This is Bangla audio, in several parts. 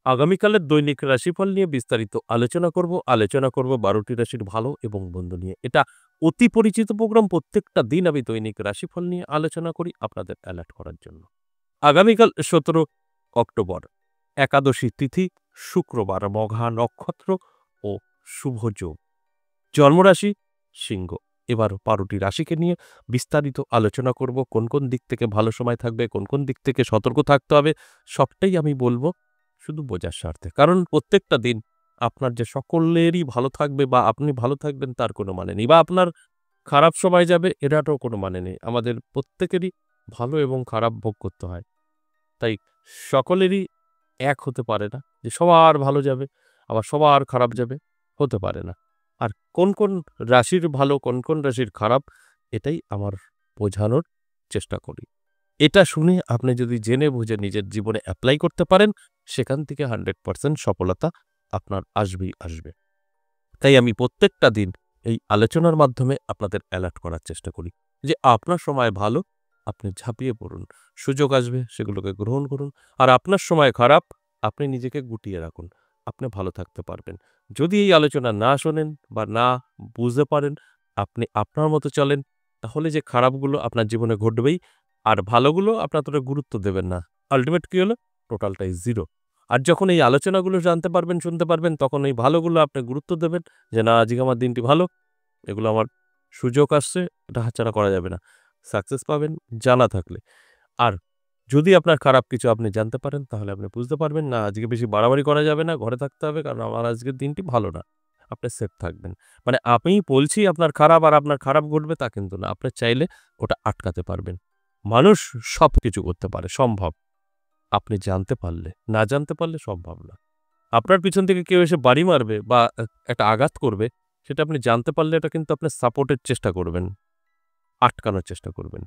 আগামীকালের দৈনিক রাশিফল নিয়ে বিস্তারিত আলোচনা করব ১২টি রাশির ভালো এবং মন্দ নিয়ে। এটা অতি পরিচিত প্রোগ্রাম। প্রত্যেকটা দিন আমি দৈনিক রাশিফল নিয়ে আলোচনা করি আপনাদের অ্যালার্ট করার জন্য। আগামীকাল ১৭ অক্টোবর, একাদশী তিথি, শুক্রবার, মঘা নক্ষত্র ও শুভ যোগ। জন্মরাশি সিংহ। এবার ১২টি রাশিকে নিয়ে বিস্তারিত আলোচনা করব। কোন কোন দিক থেকে ভালো সময় থাকবে, কোন কোন দিক থেকে সতর্ক থাকতে হবে, সবটাই আমি বলবো শুধু বোঝার স্বার্থে। কারণ প্রত্যেকটা দিন আপনার যে সকলেরই ভালো থাকবে বা আপনি ভালো থাকবেন তার কোনো মানে নেই, বা আপনার খারাপ সময় যাবে এটারও কোনো মানে নেই। আমাদের প্রত্যেকেরই ভালো এবং খারাপ ভোগ করতে হয়। তাই সকলেরই এক হতে পারে না যে সবার ভালো যাবে আবার সবার খারাপ যাবে, হতে পারে না। আর কোন কোন রাশির ভালো কোন কোন রাশির খারাপ এটাই আমার বোঝানোর চেষ্টা করি। এটা শুনে আপনি যদি জেনে বুঝে নিজের জীবনে অ্যাপ্লাই করতে পারেন, সেখান থেকে 100% সফলতা আপনার আসবেই আসবে। তাই আমি প্রত্যেকটা দিন এই আলোচনার মাধ্যমে আপনাদের অ্যালার্ট করার চেষ্টা করি যে আপনার সময় ভালো, আপনি ঝাঁপিয়ে পড়ুন। সুযোগ আসবে, সেগুলোকে গ্রহণ করুন। আর আপনার সময় খারাপ, আপনি নিজেকে গুটিয়ে রাখুন। আপনি ভালো থাকতে পারবেন। যদি এই আলোচনা না শোনেন বা না বুঝতে পারেন, আপনি আপনার মতো চলেন, তাহলে যে খারাপগুলো আপনার জীবনে ঘটবেই, আর ভালোগুলো আপনি অতটা গুরুত্ব দেবেন না। আল্টিমেট কি হলো? টোটালটাই জিরো। আর যখন এই আলোচনাগুলো জানতে পারবেন, শুনতে পারবেন, তখন এই ভালোগুলো আপনি গুরুত্ব দেবেন যে, "না, আজকে আমার দিনটি ভালো। এগুলো আমার সুযোগ আসছে, এটা হাতছাড়া করা যাবে না।" সাকসেস পাবেন জানা থাকলে। আর যদি আপনার খারাপ কিছু আপনি জানতে পারেন, তাহলে আপনি বুঝতে পারবেন, না, আজকে বেশি বাড়াবাড়ি করা যাবে না, ঘরে থাকতে হবে, কারণ আমার আজকের দিনটি ভালো না। আপনি সেফ থাকবেন। মানে আমি বলছি আপনার খারাপ আর আপনার খারাপ ঘটবে তা কিন্তু না। আপনি চাইলে ওটা আটকাতে পারবেন। মানুষ সবকিছু করতে পারে, সম্ভব। আপনি জানতে পারলে, না জানতে পারলে সম্ভব না। আপনার পিছন থেকে কেউ এসে বাড়ি মারবে বা একটা আঘাত করবে, সেটা আপনি জানতে পারলে এটা কিন্তু আপনি সাপোর্টের চেষ্টা করবেন, আটকানোর চেষ্টা করবেন।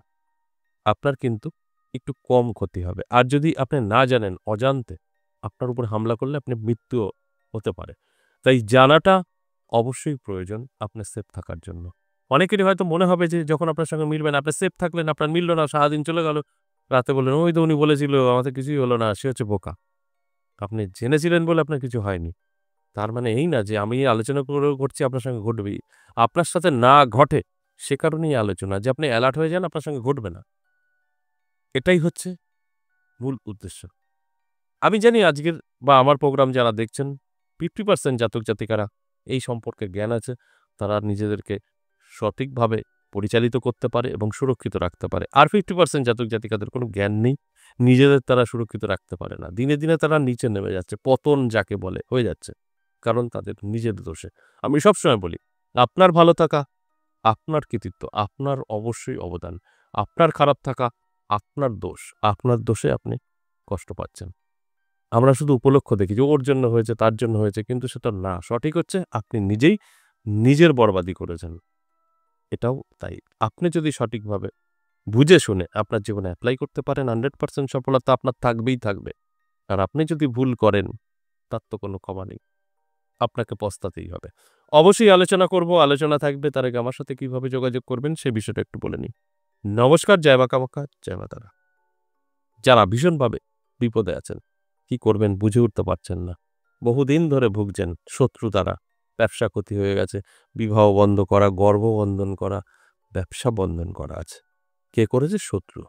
আপনার কিন্তু একটু কম ক্ষতি হবে। আর যদি আপনি না জানেন, অজান্তে আপনার উপর হামলা করলে আপনার মৃত্যুও হতে পারে। তাই জানাটা অবশ্যই প্রয়োজন আপনার সেফ থাকার জন্য। অনেকেরই হয়তো মনে হবে যে যখন আপনার সঙ্গে মিলবে না, আপনি সেফ থাকলেন, আপনার মিলল না, সারাদিন চলে গেল। রাতে বললেন, "ওই তো উনি বলেছিল, আমাদের কিছুই হলো না, সে হচ্ছে বোকা।" আপনি জেনেছিলেন বলে আপনার কিছু হয়নি। তার মানে এই না যে আমি আলোচনা করছি আপনার সঙ্গে ঘটবেই। আপনার সাথে না ঘটে সে কারণেই আলোচনা, যে আপনি অ্যালার্ট হয়ে যান, আপনার সঙ্গে ঘটবে না। এটাই হচ্ছে মূল উদ্দেশ্য। আমি জানি আজকের বা আমার প্রোগ্রাম যারা দেখছেন 50% জাতক জাতিকারা এই সম্পর্কে জ্ঞান আছে। তারা নিজেদেরকে সঠিকভাবে পরিচালিত করতে পারে এবং সুরক্ষিত রাখতে পারে। আর 50% জাতক জাতিকাদের কোনো জ্ঞান নেই। নিজেদের তারা সুরক্ষিত রাখতে পারে না। দিনে, দিনে তারা নিচে নেমে যাচ্ছে। পতন যাকে বলে হয়ে যাচ্ছে। কারণ তাদের নিজেদের দোষে। আমি সবসময় বলি, আপনার ভালো থাকা আপনার কৃতিত্ব, আপনার অবশ্যই অবদান। আপনার খারাপ থাকা আপনার দোষ। আপনার দোষে আপনি কষ্ট পাচ্ছেন। আমরা শুধু উপলক্ষ দেখি যে ওর জন্য হয়েছে, তার জন্য হয়েছে। কিন্তু সেটা না। সঠিক হচ্ছে আপনি নিজেই নিজের বরবাদি করেছেন। এটাও তাই। আপনি যদি সঠিকভাবে বুঝে শুনে আপনার জীবনে এপ্লাই করতে পারেন, 100% সফলতা আপনার থাকবেই থাকবে। আর আপনি যদি ভুল করেন, তার তো কোনো ক্ষমা নেই। আপনাকে পস্তাতেই হবে। অবশ্যই আলোচনা করব, আলোচনা থাকবে। তার আগে আমার সাথে কিভাবে যোগাযোগ করবেন সে বিষয়টা একটু বলে নিই। নমস্কার, জয় মা কামাখ্যা, জয় মা তারা। যারা ভীষণভাবে বিপদে আছেন, কি করবেন বুঝে উঠতে পারছেন না, বহুদিন ধরে ভুগছেন শত্রু দ্বারা, ব্যবসা ক্ষতি হয়ে গেছে, বিবাহ বন্ধ করা, গর্ভবন্ধন করা, ব্যবসা বন্ধন করা আছে। কে করেছে? শত্রু।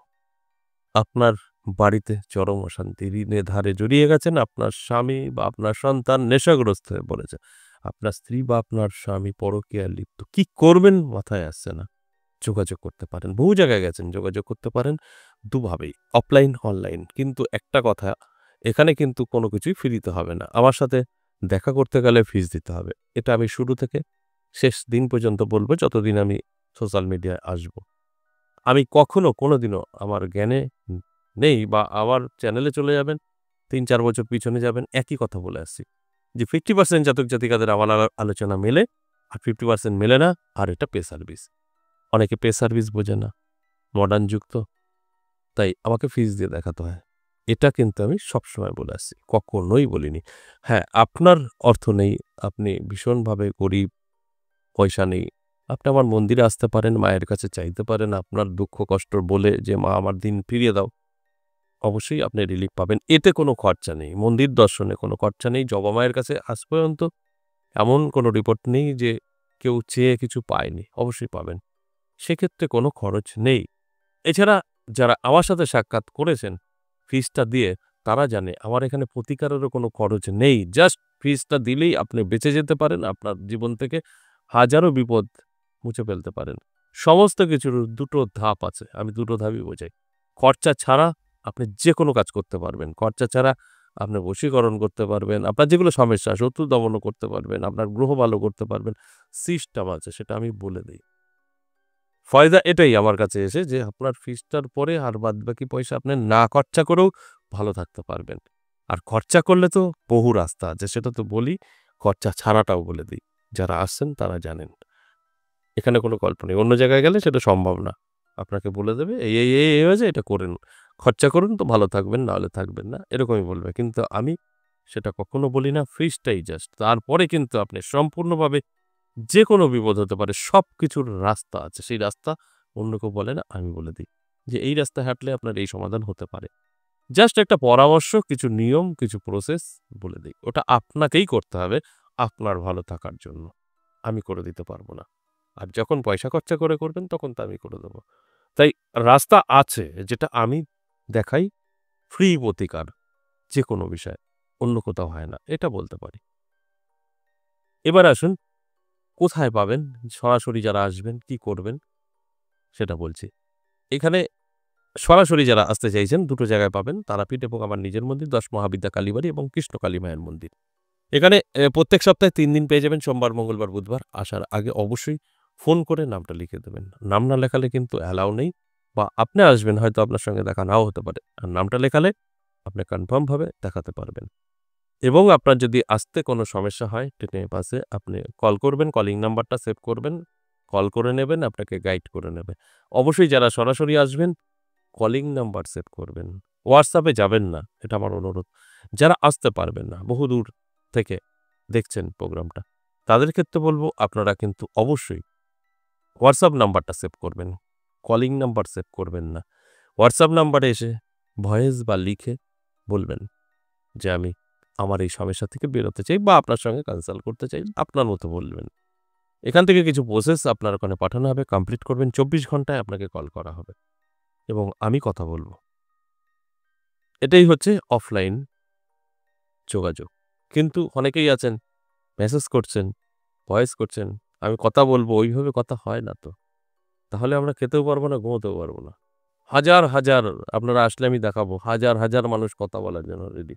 আপনার বাড়িতে চরম অশান্তি, ঋণে ধারে জড়িয়ে গেছেন, আপনার স্বামী বা আপনার সন্তান নেশাগ্রস্ত হয়ে পড়েছে, আপনার স্ত্রী বা আপনার স্বামী পরকীয়ায় লিপ্ত। কি করবেন মাথায় আসছে না। যোগাযোগ করতে পারেন। বহু জায়গায় গেছেন, যোগাযোগ করতে পারেন দুভাবেই, অফলাইন, অনলাইন। কিন্তু একটা কথা, এখানে কিন্তু কোনো কিছুই ফ্রিতে হবে না। আমার সাথে দেখা করতে গেলে ফিস দিতে হবে। এটা আমি শুরু থেকে শেষ দিন পর্যন্ত বলব যতদিন আমি সোশ্যাল মিডিয়ায় আসব। আমি কখনো কোনোদিনও আমার জ্ঞানে নেই বা আমার চ্যানেলে চলে যাবেন, ৩-৪ বছর পিছনে যাবেন, একই কথা বলে আসছি যে 50% জাতক জাতিকাদের আমার আলোচনা মেলে আর 50% মেলে না, আর এটা পে সার্ভিস। অনেকে পে সার্ভিস বোঝে না, মডার্ন যুগ তো, তাই আমাকে ফিস দিয়ে দেখাতে হয়। এটা কিন্তু আমি সবসময় বলে আসছি, কখনোই বলিনি। হ্যাঁ, আপনার অর্থ নেই, আপনি ভীষণভাবে গরিব, পয়সা নেই, আপনি আমার মন্দিরে আসতে পারেন, মায়ের কাছে চাইতে পারেন আপনার দুঃখ কষ্ট বলে যে, "মা, আমার দিন ফিরিয়ে দাও।" অবশ্যই আপনি রিলিফ পাবেন। এতে কোনো খরচা নেই। মন্দির দর্শনে কোনো খরচা নেই। জবা মায়ের কাছে আজ পর্যন্ত এমন কোনো রিপোর্ট নেই যে কেউ চেয়ে কিছু পায়নি। অবশ্যই পাবেন। সেক্ষেত্রে কোনো খরচ নেই। এছাড়া যারা আমার সাথে সাক্ষাৎ করেছেন ফিসটা দিয়ে, তারা জানে আমার এখানে প্রতিকারেরও কোনো খরচ নেই। জাস্ট ফিসটা দিলেই আপনি বেঁচে যেতে পারেন। আপনার জীবন থেকে হাজারো বিপদ মুছে ফেলতে পারেন। সমস্ত কিছুর দুটো ধাপ আছে। আমি দুটো ধাপই বোঝাই। খরচা ছাড়া আপনি যেকোনো কাজ করতে পারবেন। খরচা ছাড়া আপনি বশীকরণ করতে পারবেন। আপনার যেগুলো সমস্যা, শত্রু দমনও করতে পারবেন। আপনার গ্রহ ভালো করতে পারবেন। সিস্টেম আছে, সেটা আমি বলে দেই। ফায়দা এটাই আমার কাছে এসে যে আপনার ফিসটার পরে আর বাদবাকি পয়সা আপনি না খরচা করেও ভালো থাকতে পারবেন। আর খরচা করলে তো বহু রাস্তা আছে, সেটা তো বলি। খরচা ছাড়াটাও বলে দিই। যারা আসছেন তারা জানেন। এখানে কোনো গল্প নেই। অন্য জায়গায় গেলে সেটা সম্ভব না। আপনাকে বলে দেবে এই হয়েছে, এটা করেন। খরচা করুন তো ভালো থাকবেন, না হলে থাকবেন না। এরকমই বলবে। কিন্তু আমি সেটা কখনো বলি না। ফিসটাই জাস্ট। তারপরে কিন্তু আপনি সম্পূর্ণভাবে যেকোনো বিপদ হতে পারে। সবকিছুর রাস্তা আছে। সেই রাস্তা অন্য কেউ বলে না, আমি বলে দিই। যে এই রাস্তায় হাঁটলে আপনার এই সমাধান হতে পারে। জাস্ট একটা পরামর্শ, কিছু নিয়ম, কিছু প্রসেস বলে দেই। ওটা আপনাকেই করতে হবে আপনার ভালো থাকার জন্য। আমি করে দিতে পারব না। আর যখন পয়সা খরচা করে করবেন তখন তো আমি করে দেব। তাই রাস্তা আছে যেটা আমি দেখাই, ফ্রি প্রতিকার যেকোনো বিষয়ে। অন্য কোথাও হয় না। এটা বলতে পারি। এবার আসুন কোথায় পাবেন? সরাসরি যারা আসবেন কি করবেন? সেটা বলছি। এখানে সরাসরি যারা আসতে চাইছেন দুটো জায়গায় পাবেন। তারাপীঠ এবং আমার নিজের মন্দির ১০ মহাবিদ্যা কালীবাড়ি এবং কৃষ্ণকালী মায়ের মন্দির। এখানে প্রত্যেক সপ্তাহে ৩ দিন পেয়ে যাবেন, সোমবার, মঙ্গলবার, বুধবার। আসার আগে অবশ্যই ফোন করে নামটা লিখে দেবেন। নাম না লেখালে কিন্তু অ্যালাও নেই, বা আপনি আসবেন হয়তো আপনার সঙ্গে দেখা নাও হতে পারে। আর নামটা লেখালে আপনি কনফার্মভাবে দেখাতে পারবেন। এবং আপনার যদি আসতে কোনো সমস্যা হয় ট্রেনে, বাসে, আপনি কল করবেন, কলিং নাম্বারটা সেভ করবেন। কল করে নেবেন, আপনাকে গাইড করে নেবে। অবশ্যই যারা সরাসরি আসবেন কলিং নাম্বার সেভ করবেন। হোয়াটসঅ্যাপে যাবেন না, এটা আমার অনুরোধ। যারা আসতে পারবেন না, বহুদূর থেকে দেখছেন প্রোগ্রামটা, তাদের ক্ষেত্রে বলব আপনারা কিন্তু অবশ্যই হোয়াটসঅ্যাপ নাম্বারটা সেভ করবেন। কলিং নাম্বার সেভ করবেন না। হোয়াটসঅ্যাপ নাম্বারে এসে ভয়েস বা লিখে বলবেন যে আমি আমার এই সমস্যা থেকে বেরোতে চাই বা আপনার সঙ্গে কনসাল্ট করতে চাই। আপনার মতো বলবেন। এখান থেকে কিছু প্রসেস আপনার ওখানে পাঠানো হবে, কমপ্লিট করবেন। ২৪ ঘন্টায় আপনাকে কল করা হবে এবং আমি কথা বলব। এটাই হচ্ছে অফলাইন যোগাযোগ। কিন্তু অনেকেই আছেন মেসেজ করছেন, ভয়েস করছেন। আমি কথা বলব, ওইভাবে কথা হয় না তো। তাহলে আমরা খেতেও পারব না, ঘুমোতেও পারব না। হাজার, হাজার আপনারা আসলে আমি দেখাবো। হাজার, হাজার মানুষ কথা বলার জন্য রেডি।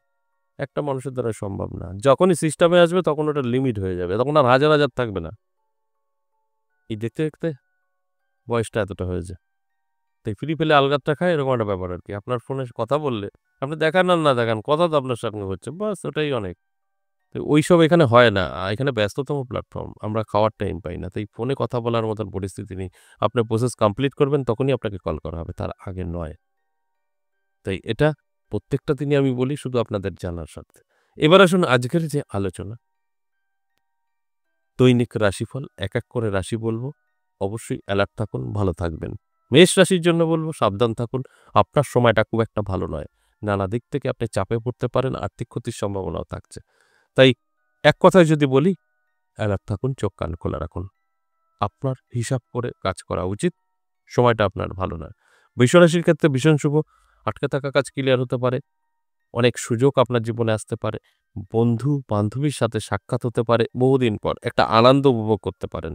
একটা মানুষের দ্বারা সম্ভব না। যখনই সিস্টেমে আসবে তখন ওটা লিমিট হয়ে যাবে। তখন আর হাজার, হাজার থাকবে না। এই দেখতে, দেখতে বয়সটা এতটা হয়েছে। তাই ফ্রি পেলে আলগাতটা খায়, এরকম একটা ব্যাপার আরকি। আপনার ফোনে কথা বললে আপনি দেখান আর না দেখান, কথা তো আপনার সঙ্গে হচ্ছে। বাস ওটাই অনেক। তো ওইসব এখানে হয় না। এখানে ব্যস্ততম প্ল্যাটফর্ম। আমরা খাওয়ার টাইম পাই না। তাই ফোনে কথা বলার মতন পরিস্থিতি নেই। আপনার প্রসেস কমপ্লিট করবেন তখনই আপনাকে কল করা হবে। তার আগে নয়। তাই এটা প্রত্যেকটা দিনই আমি বলি শুধু আপনাদের জানার স্বার্থে। এবার আসুন আজকের যে আলোচনা, দৈনিক রাশিফল এক, এক করে রাশি বলব। অবশ্যই অ্যালার্ট থাকুন, ভালো থাকবেন। মেষ রাশির জন্য বলব সাবধান থাকুন। আপনার সময়টা খুব একটা ভালো নয়। নানা দিক থেকে আপনি চাপে পড়তে পারেন, আর্থিক ক্ষতির সম্ভাবনাও থাকছে। তাই এক কথায় যদি বলি, অ্যালার্ট থাকুন, চোখ কান খোলা রাখুন। আপনার হিসাব করে কাজ করা উচিত। সময়টা আপনার ভালো নয়। বৃষ রাশির ক্ষেত্রে ভীষণ শুভ। আটকে থাকা কাজ ক্লিয়ার হতে পারে। অনেক সুযোগ আপনার জীবনে আসতে পারে। বন্ধু-বান্ধবীর সাথে সাক্ষাৎ হতে পারে বহুদিন পর। একটা আনন্দ উপভোগ করতে পারেন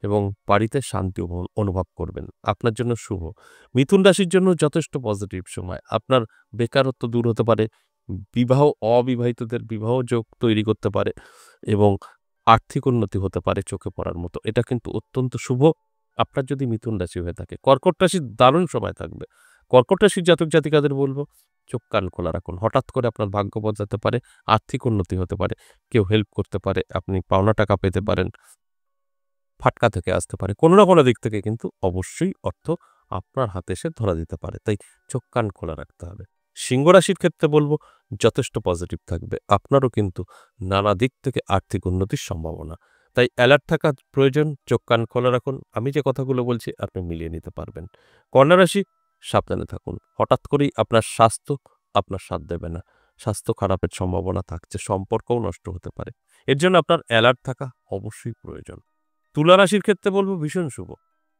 এবং বাড়িতে শান্তি অনুভব করবেন। আপনার জন্য শুভ। মিথুন রাশির জন্য যথেষ্ট পজিটিভ সময়। আপনার বেকারত্ব দূর হতে পারে। বিবাহ অবিবাহিতদের বিবাহ যোগ তৈরি করতে পারে এবং আর্থিক উন্নতি হতে পারে চোখে পড়ার মতো। এটা কিন্তু অত্যন্ত শুভ আপনার যদি মিথুন রাশি হয়ে থাকে। কর্কট রাশির দারুণ সময় থাকবে। কর্কট রাশির জাতক-জাতিকাদের বলব চোখ কান খোলা রাখুন। হঠাৎ করে আপনার ভাগ্য বদলাতে পারে, আর্থিক উন্নতি হতে পারে, কেউ হেল্প করতে পারে, আপনি পাওনা টাকা পেতে পারেন, ফাটকা থেকে আসতে পারে। কোনো না কোনো দিক থেকে কিন্তু অবশ্যই অর্থ আপনার হাতে এসে ধরা দিতে পারে। তাই চোখ কান খোলা রাখতে হবে। সিংহ রাশির ক্ষেত্রে বলব যথেষ্ট পজিটিভ থাকবে। আপনারও কিন্তু নানা দিক থেকে আর্থিক উন্নতির সম্ভাবনা। তাই অ্যালার্ট থাকা প্রয়োজন, চোখ কান খোলা রাখুন। আমি যে কথাগুলো বলছি আপনি মিলিয়ে নিতে পারবেন। কন্যা রাশি সাবধানে থাকুন। হঠাৎ করেই আপনার স্বাস্থ্য আপনার সাথ দেবে না। স্বাস্থ্য খারাপের সম্ভাবনা থাকছে, সম্পর্কও নষ্ট হতে পারে। এর জন্য আপনার অ্যালার্ট থাকা অবশ্যই প্রয়োজন। তুলা রাশির ক্ষেত্রে বলব ভীষণ শুভ।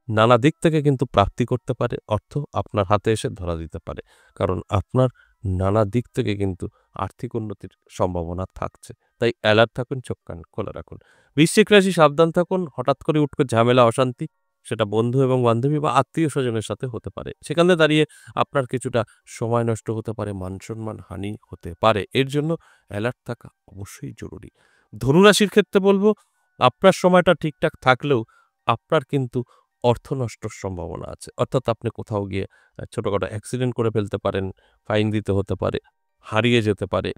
নানা দিক থেকে কিন্তু প্রাপ্তি করতে পারে, অর্থ আপনার হাতে এসে ধরা দিতে পারে। কারণ আপনার নানা দিক থেকে কিন্তু আর্থিক উন্নতির সম্ভাবনা থাকছে। তাই অ্যালার্ট থাকুন, চোখ কান খোলা রাখুন। বৃশ্চিক রাশি সাবধান থাকুন, হঠাৎ করে উঠবে ঝামেলা, অশান্তি। সেটা বন্ধু এবং বান্ধবী বা আত্মীয়-স্বজনের সাথে হতে পারে। সেখানে দাঁড়িয়ে আপনার কিছুটা সময় নষ্ট হতে পারে, মান-সম্মান হানি হতে পারে। এর জন্য অ্যালার্ট থাকা অবশ্যই জরুরি। ধনুরাশির ক্ষেত্রে বলব, আপনার সময়টা ঠিকঠাক থাকলেও আপনার কিন্তু অর্থ নষ্টর সম্ভাবনা আছে। অর্থাৎ আপনি কোথাও গিয়ে ছোটখাটো অ্যাক্সিডেন্ট করে ফেলতে পারেন, ফাইন দিতে হতে পারে, হারিয়ে যেতে পারে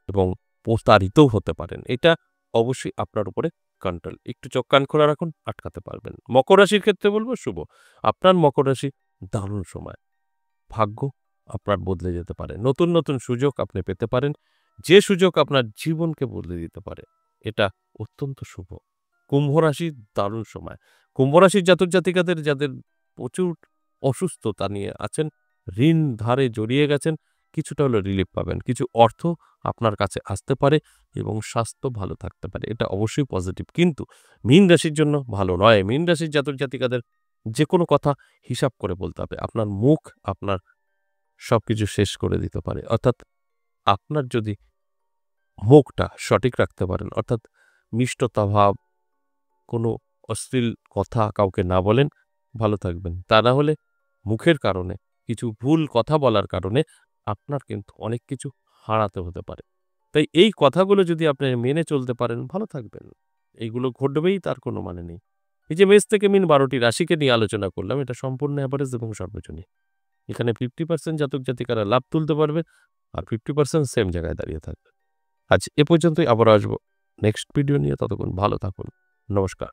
এবং প্রতারিতও হতে পারেন। এটা অবশ্যই আপনার উপরে কন্ট্রোল। একটু চোখ কান খোলা রাখুন, আটকাতে পারবেন। মকর রাশির ক্ষেত্রে বলব শুভ। আপনার মকর রাশি দারুণ সময়। ভাগ্য আপনার বদলে যেতে পারে। নতুন, নতুন সুযোগ আপনি পেতে পারেন। যে সুযোগ আপনার জীবনকে বদলে দিতে পারে। এটা অত্যন্ত শুভ। কুম্ভ রাশি দারুণ সময়। কুম্ভ রাশির জাতক-জাতিকাদের যাদের প্রচুর অসুস্থতা নিয়ে আছেন, ঋণ ধারে জড়িয়ে গেছেন, কিছুটা হলেও রিলিফ পাবেন। কিছু অর্থ আপনার কাছে আসতে পারে এবং স্বাস্থ্য ভালো থাকতে পারে। এটা অবশ্যই পজিটিভ। কিন্তু মীন রাশির জন্য ভালো নয়। মীন রাশির জাতক-জাতিকাদের যেকোনো কথা হিসাব করে বলতে হবে। আপনার মুখ আপনার সবকিছু শেষ করে দিতে পারে। অর্থাৎ আপনার যদি মুখটা সঠিক রাখতে পারেন, অর্থাৎ মিষ্টতা ভাব, কোনো অশ্লীল কথা কাউকে না বলেন, ভালো থাকবেন। তা না হলে মুখের কারণে, কিছু ভুল কথা বলার কারণে আপনার কিন্তু অনেক কিছু হারাতে হতে পারে। তাই এই কথাগুলো যদি আপনি মেনে চলতে পারেন, ভালো থাকবেন। এইগুলো ঘটবেই তার কোনো মানে নেই। এই যে মেষ থেকে মিন ১২ টি রাশিকে নিয়ে আলোচনা করলাম, এটা সম্পূর্ণ এভারেজ এবং সর্বজনীন। এখানে 50% জাতক-জাতিকারা লাভ তুলতে পারবে আর 50% সেম জায়গায় দাঁড়িয়ে থাকবে। আজ এ পর্যন্তই, আবারও আসবো নেক্সট ভিডিও নিয়ে। ততক্ষণ ভালো থাকুন। নমস্কার।